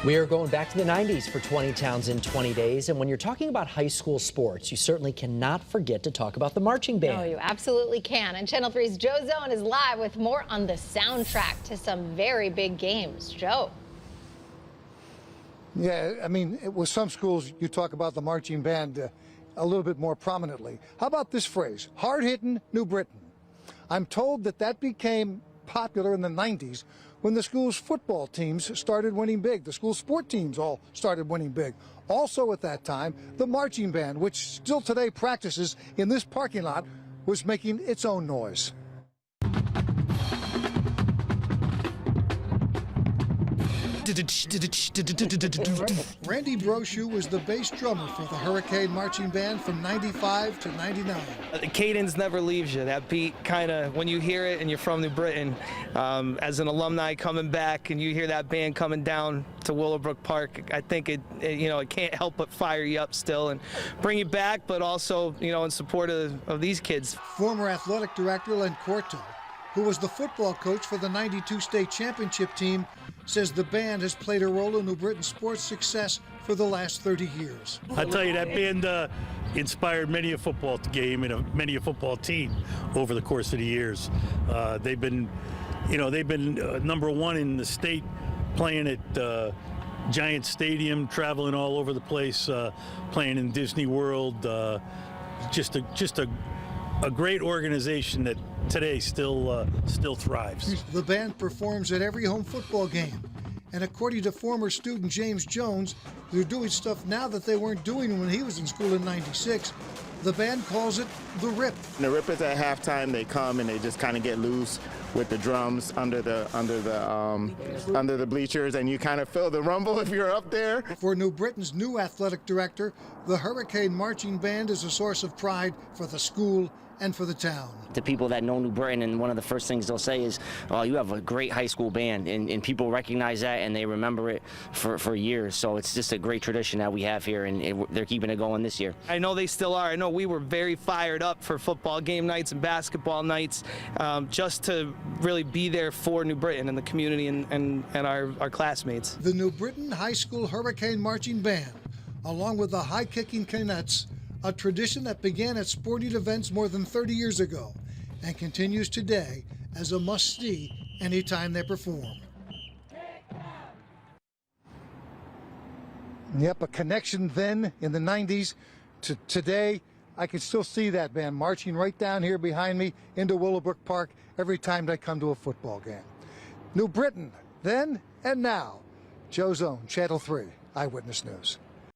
We are going back to the 90s for 20 towns in 20 days. And when you're talking about high school sports, you certainly cannot forget to talk about the marching band. Oh, you absolutely can. And Channel 3's Joe Zone is live with more on the soundtrack to some very big games. Joe. Yeah, I mean, with some schools, you talk about the marching band a little bit more prominently. How about this phrase, hard-hitting New Britain? I'm told that became popular in the 90s when the school's football teams started winning big. The school sport teams all started winning big. Also at that time, the marching band, which still today practices in this parking lot, was making its own noise. Randy Brochu was the bass drummer for the Hurricane Marching Band from 95 to 99. The cadence never leaves you. That beat kind of, when you hear it and you're from New Britain, as an alumni coming back and you hear that band coming down to Willowbrook Park, I think it can't help but fire you up still and bring you back, but also, in support of these kids. Former athletic director Len Corto, who was the football coach for the 92 state championship team, says the band has played a role in New Britain's sports success for the last 30 years. I tell you, that band inspired many a football game and many a football team over the course of the years. They've been number one in the state, playing at Giant Stadium, traveling all over the place, playing in Disney World. Just a great organization that today still thrives. The band performs at every home football game, and according to former student James Jones, they're doing stuff now that they weren't doing when he was in school in '96. The band calls it the Rip. The Rip is at halftime. They come and they just kind of get loose with the drums under the bleachers, and you kind of feel the rumble if you're up there. For New Britain's new athletic director, the Hurricane Marching Band is a source of pride for the school and for the town. To people that know New Britain, and one of the first things they'll say is, "Oh, you have a great high school band," and people recognize that and they remember it for years. So it's just a great tradition that we have here, and they're keeping it going this year. I know they still are. I know we were very fired up for football game nights and basketball nights, just to really be there for New Britain and the community and our classmates. The New Britain High School Hurricane Marching Band, along with the high-kicking Canuts, a tradition that began at sporting events more than 30 years ago and continues today as a must-see anytime they perform. Yep, a connection then in the 90s to today. I can still see that band marching right down here behind me into Willowbrook Park every time they come to a football game. New Britain, then and now. Joe Zone, Channel 3, Eyewitness News.